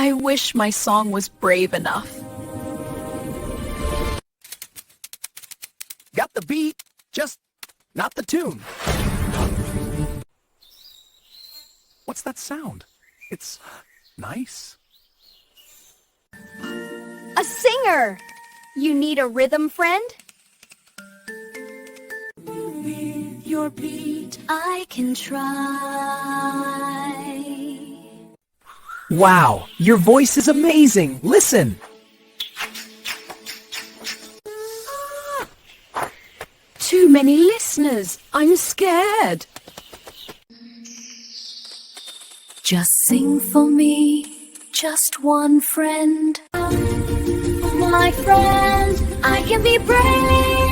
I wish my song was brave enough. Got the beat, just not the tune. What's that sound? It's nice. A singer! You need a rhythm friend? Your beat, I can try. Wow, your voice is amazing. Listen. Too many listeners. I'm scared. Just sing for me, just one friend. My friend, I can be brave.